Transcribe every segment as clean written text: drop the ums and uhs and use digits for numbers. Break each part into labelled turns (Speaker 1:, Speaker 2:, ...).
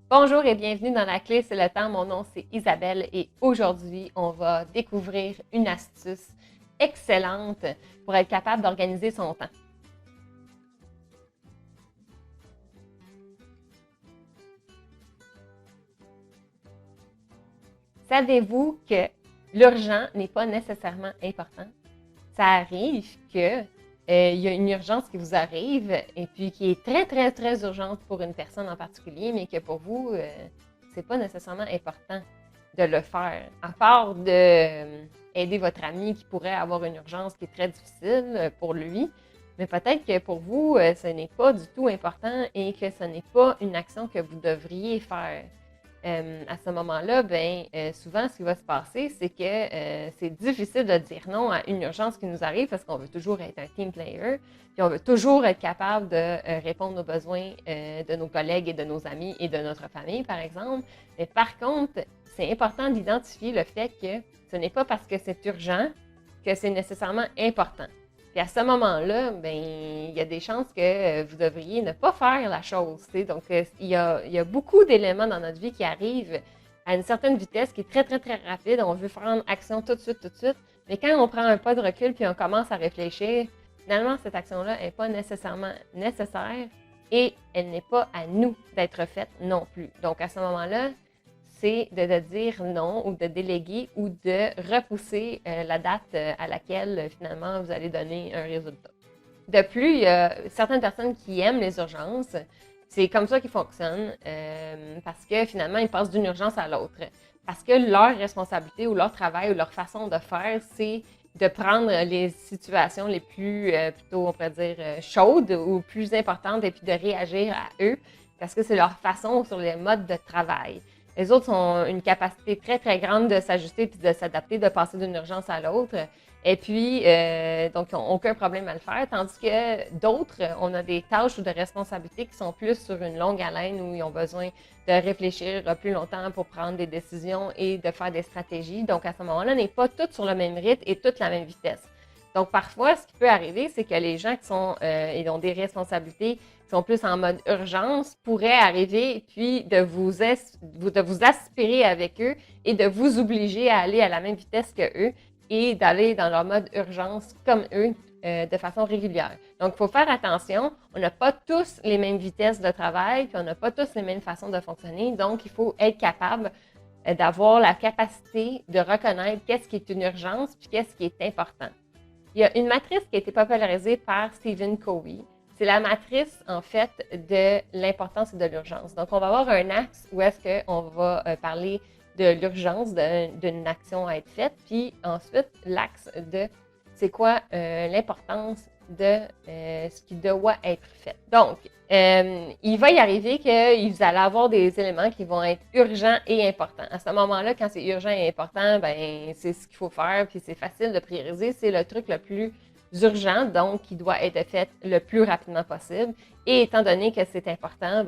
Speaker 1: Bonjour et bienvenue dans La Clé, c'est le temps. Mon nom, c'est Isabelle et aujourd'hui, on va découvrir une astuce excellente pour être capable d'organiser son temps. Savez-vous que l'urgent n'est pas nécessairement important? Ça arrive que il y a une urgence qui vous arrive et puis qui est très, très, très urgente pour une personne en particulier, mais que pour vous, c'est pas nécessairement important de le faire. À part de aider votre ami qui pourrait avoir une urgence qui est très difficile pour lui, mais peut-être que pour vous, ce n'est pas du tout important et que ce n'est pas une action que vous devriez faire. À ce moment-là, souvent, ce qui va se passer, c'est que c'est difficile de dire non à une urgence qui nous arrive parce qu'on veut toujours être un team player, puis on veut toujours être capable de répondre aux besoins de nos collègues et de nos amis et de notre famille, par exemple. Mais par contre, c'est important d'identifier le fait que ce n'est pas parce que c'est urgent que c'est nécessairement important. Puis à ce moment-là, il y a des chances que vous devriez ne pas faire la chose. T'sais. Donc, il y a beaucoup d'éléments dans notre vie qui arrivent à une certaine vitesse, qui est très, très, très rapide. On veut prendre action tout de suite, tout de suite. Mais quand on prend un pas de recul puis on commence à réfléchir, finalement, cette action-là n'est pas nécessairement nécessaire et elle n'est pas à nous d'être faite non plus. Donc, à ce moment-là, c'est de dire non ou de déléguer ou de repousser la date à laquelle finalement vous allez donner un résultat. De plus, il y a certaines personnes qui aiment les urgences. C'est comme ça qu'ils fonctionnent parce que finalement, ils passent d'une urgence à l'autre. Parce que leur responsabilité ou leur travail ou leur façon de faire, c'est de prendre les situations les plus, plutôt, on pourrait dire, chaudes ou plus importantes et puis de réagir à eux parce que c'est leur façon sur les modes de travail. Les autres ont une capacité très, très grande de s'ajuster puis de s'adapter, de passer d'une urgence à l'autre. Et puis, donc, ils n'ont aucun problème à le faire. Tandis que d'autres, on a des tâches ou des responsabilités qui sont plus sur une longue haleine où ils ont besoin de réfléchir plus longtemps pour prendre des décisions et de faire des stratégies. Donc, à ce moment-là, on n'est pas tous sur le même rythme et toute la même vitesse. Donc, parfois, ce qui peut arriver, c'est que les gens qui sont, ils ont des responsabilités qui sont plus en mode urgence pourraient arriver puis de vous aspirer avec eux et de vous obliger à aller à la même vitesse que eux et d'aller dans leur mode urgence comme eux de façon régulière. Donc, il faut faire attention. On n'a pas tous les mêmes vitesses de travail puis on n'a pas tous les mêmes façons de fonctionner. Donc, il faut être capable d'avoir la capacité de reconnaître qu'est-ce qui est une urgence puis qu'est-ce qui est important. Il y a une matrice qui a été popularisée par Stephen Covey. C'est la matrice, en fait, de l'importance et de l'urgence. Donc, on va avoir un axe où est-ce qu'on va parler de l'urgence d'une action à être faite, puis ensuite, l'axe de c'est quoi l'importance de ce qui doit être fait. Donc, il va y arriver que vous allez avoir des éléments qui vont être urgents et importants. À ce moment-là, quand c'est urgent et important, c'est ce qu'il faut faire, puis c'est facile de prioriser. C'est le truc le plus urgent, donc qui doit être fait le plus rapidement possible. Et étant donné que c'est important,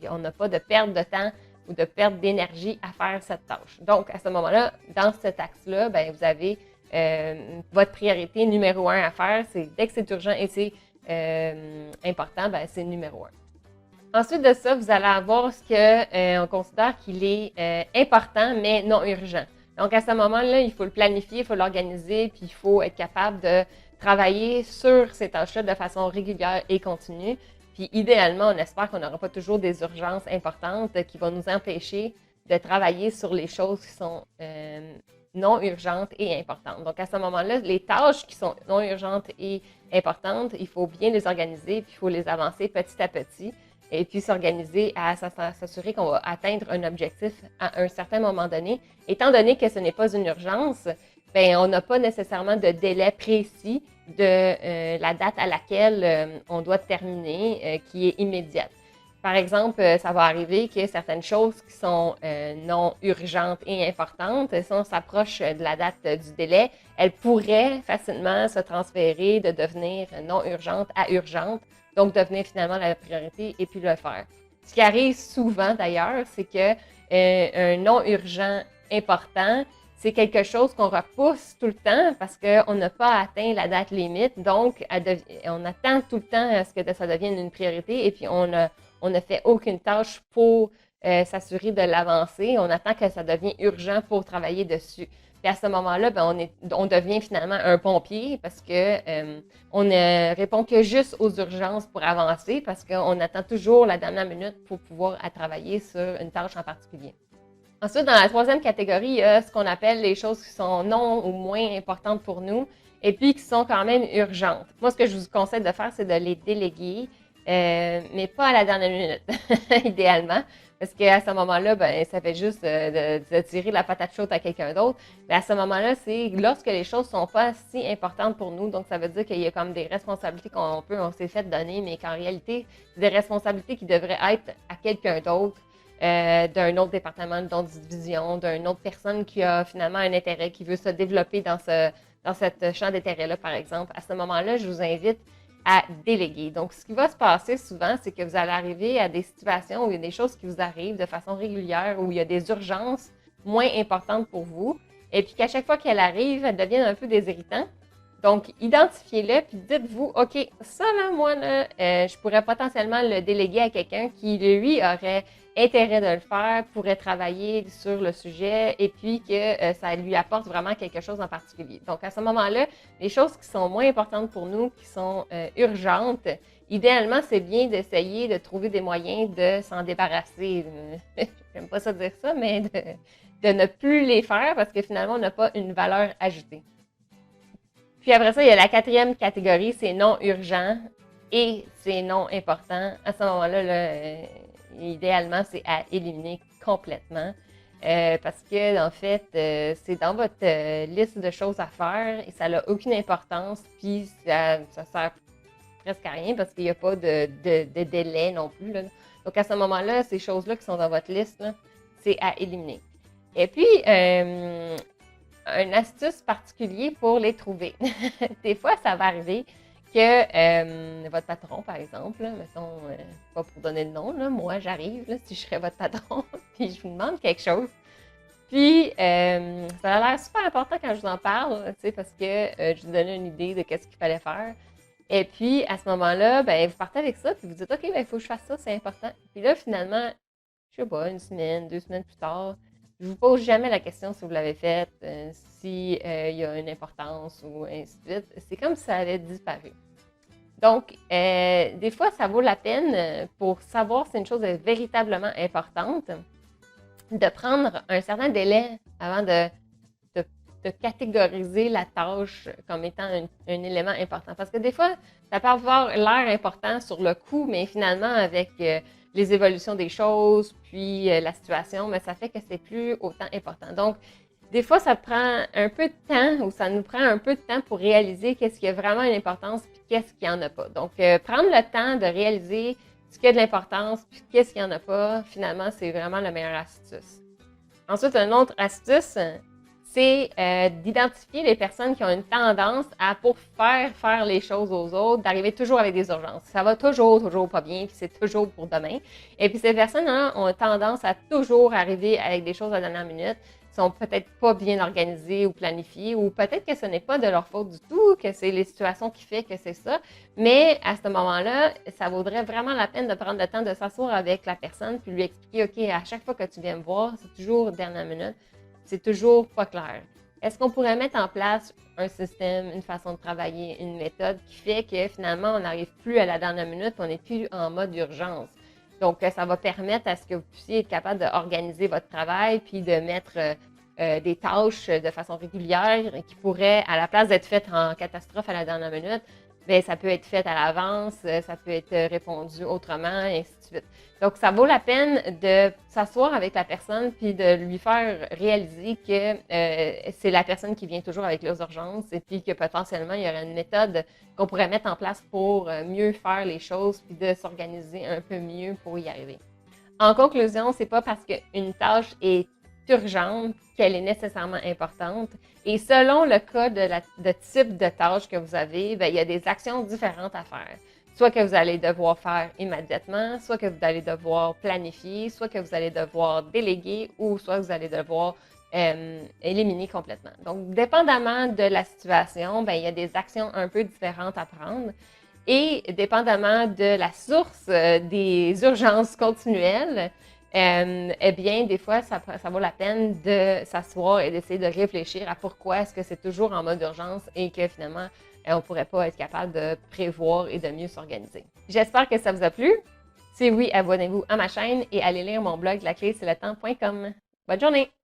Speaker 1: on n'a pas de perte de temps ou de perte d'énergie à faire cette tâche. Donc, à ce moment-là, dans cet axe-là, vous avez votre priorité numéro 1 à faire, c'est dès que c'est urgent et c'est important, c'est numéro 1. Ensuite de ça, vous allez avoir ce que on considère qu'il est important mais non urgent. Donc à ce moment-là, il faut le planifier, il faut l'organiser, puis il faut être capable de travailler sur ces tâches-là de façon régulière et continue. Puis idéalement, on espère qu'on n'aura pas toujours des urgences importantes qui vont nous empêcher de travailler sur les choses qui sont non urgentes et importantes. Donc, à ce moment-là, les tâches qui sont non urgentes et importantes, il faut bien les organiser, puis il faut les avancer petit à petit, et puis s'organiser à s'assurer qu'on va atteindre un objectif à un certain moment donné. Étant donné que ce n'est pas une urgence, on n'a pas nécessairement de délai précis de la date à laquelle on doit terminer, qui est immédiate. Par exemple, ça va arriver que certaines choses qui sont non urgentes et importantes, si on s'approche de la date du délai, elles pourraient facilement se transférer de devenir non urgente à urgente, donc devenir finalement la priorité et puis le faire. Ce qui arrive souvent d'ailleurs, c'est que un non urgent important, c'est quelque chose qu'on repousse tout le temps parce qu'on n'a pas atteint la date limite, donc on attend tout le temps à ce que ça devienne une priorité et puis on ne fait aucune tâche pour s'assurer de l'avancer. On attend que ça devienne urgent pour travailler dessus. Puis à ce moment-là, ben, on devient finalement un pompier parce que on ne répond que juste aux urgences pour avancer parce qu'on attend toujours la dernière minute pour pouvoir travailler sur une tâche en particulier. Ensuite, dans la troisième catégorie, il y a ce qu'on appelle les choses qui sont non ou moins importantes pour nous et puis qui sont quand même urgentes. Moi, ce que je vous conseille de faire, c'est de les déléguer, mais pas à la dernière minute, idéalement. Parce qu'à ce moment-là, ben, ça fait juste de tirer la patate chaude à quelqu'un d'autre. Mais à ce moment-là, c'est lorsque les choses sont pas si importantes pour nous. Donc, ça veut dire qu'il y a comme des responsabilités on s'est fait donner, mais qu'en réalité, c'est des responsabilités qui devraient être à quelqu'un d'autre, d'un autre département, d'une autre division, d'une autre personne qui a finalement un intérêt, qui veut se développer dans cette champ d'intérêt-là, par exemple. À ce moment-là, je vous invite à déléguer. Donc, ce qui va se passer souvent, c'est que vous allez arriver à des situations où il y a des choses qui vous arrivent de façon régulière, où il y a des urgences moins importantes pour vous, et puis qu'à chaque fois qu'elles arrivent, elles deviennent un peu déshéritantes. Donc, identifiez-le, puis dites-vous, OK, ça là, moi, là, je pourrais potentiellement le déléguer à quelqu'un qui, lui, aurait intérêt de le faire, pourrait travailler sur le sujet et puis que ça lui apporte vraiment quelque chose en particulier. Donc, à ce moment-là, les choses qui sont moins importantes pour nous, qui sont urgentes, idéalement, c'est bien d'essayer de trouver des moyens de s'en débarrasser. J'aime pas ça dire ça, mais de ne plus les faire parce que finalement, on n'a pas une valeur ajoutée. Puis après ça, il y a la quatrième catégorie, c'est non urgent et c'est non important. À ce moment-là, là, idéalement, c'est à éliminer complètement. Parce que, en fait, c'est dans votre liste de choses à faire et ça n'a aucune importance, puis ça sert presque à rien parce qu'il n'y a pas de délai non plus, là. Donc, à ce moment-là, ces choses-là qui sont dans votre liste, là, c'est à éliminer. Et puis, une astuce particulière pour les trouver. Des fois, ça va arriver que votre patron, par exemple, là, mettons, pas pour donner le nom, là, moi, j'arrive, là, si je serais votre patron, puis je vous demande quelque chose. Puis, ça a l'air super important quand je vous en parle, tu sais, parce que je vous donnais une idée de qu'est-ce qu'il fallait faire. Et puis, à ce moment-là, ben, vous partez avec ça, puis vous dites, OK, ben, il faut que je fasse ça, c'est important. Puis là, finalement, je sais pas, une semaine, 2 semaines plus tard, je vous pose jamais la question si vous l'avez faite, si il y a une importance ou ainsi de suite. C'est comme si ça avait disparu. Donc, des fois, ça vaut la peine pour savoir si une chose est véritablement importante, de prendre un certain délai avant de catégoriser la tâche comme étant un élément important. Parce que des fois, ça peut avoir l'air important sur le coup, mais finalement, avec les évolutions des choses, puis la situation, mais ça fait que c'est plus autant important. Donc, des fois, ça prend un peu de temps ou ça nous prend un peu de temps pour réaliser qu'est-ce qui a vraiment une importance puis qu'est-ce qui en a pas. Donc, prendre le temps de réaliser ce qui a de l'importance puis qu'est-ce qui en a pas, finalement, c'est vraiment la meilleure astuce. Ensuite, une autre astuce, c'est d'identifier les personnes qui ont une tendance à, pour faire les choses aux autres, d'arriver toujours avec des urgences. Ça va toujours pas bien, puis c'est toujours pour demain. Et puis ces personnes-là ont tendance à toujours arriver avec des choses à la dernière minute, sont peut-être pas bien organisées ou planifiées, ou peut-être que ce n'est pas de leur faute du tout, que c'est les situations qui font que c'est ça. Mais à ce moment-là, ça vaudrait vraiment la peine de prendre le temps de s'asseoir avec la personne, puis lui expliquer, OK, à chaque fois que tu viens me voir, c'est toujours dernière minute. C'est toujours pas clair. Est-ce qu'on pourrait mettre en place un système, une façon de travailler, une méthode qui fait que finalement, on n'arrive plus à la dernière minute, on n'est plus en mode urgence? Donc, ça va permettre à ce que vous puissiez être capable d'organiser votre travail puis de mettre des tâches de façon régulière qui pourraient, à la place d'être faites en catastrophe à la dernière minute, bien, ça peut être fait à l'avance, ça peut être répondu autrement, et ainsi de suite. Donc, ça vaut la peine de s'asseoir avec la personne puis de lui faire réaliser que c'est la personne qui vient toujours avec les urgences et puis que potentiellement, il y aurait une méthode qu'on pourrait mettre en place pour mieux faire les choses puis de s'organiser un peu mieux pour y arriver. En conclusion, c'est pas parce qu'une tâche est urgente qu'elle est nécessairement importante. Et selon le cas de type de tâche que vous avez, bien, il y a des actions différentes à faire. Soit que vous allez devoir faire immédiatement, soit que vous allez devoir planifier, soit que vous allez devoir déléguer ou soit que vous allez devoir éliminer complètement. Donc, dépendamment de la situation, bien, il y a des actions un peu différentes à prendre. Et dépendamment de la source des urgences continuelles, eh bien, des fois, ça vaut la peine de s'asseoir et d'essayer de réfléchir à pourquoi est-ce que c'est toujours en mode urgence et que finalement, on ne pourrait pas être capable de prévoir et de mieux s'organiser. J'espère que ça vous a plu. Si oui, abonnez-vous à ma chaîne et allez lire mon blog laclé-c'est-le-temps.com. Bonne journée!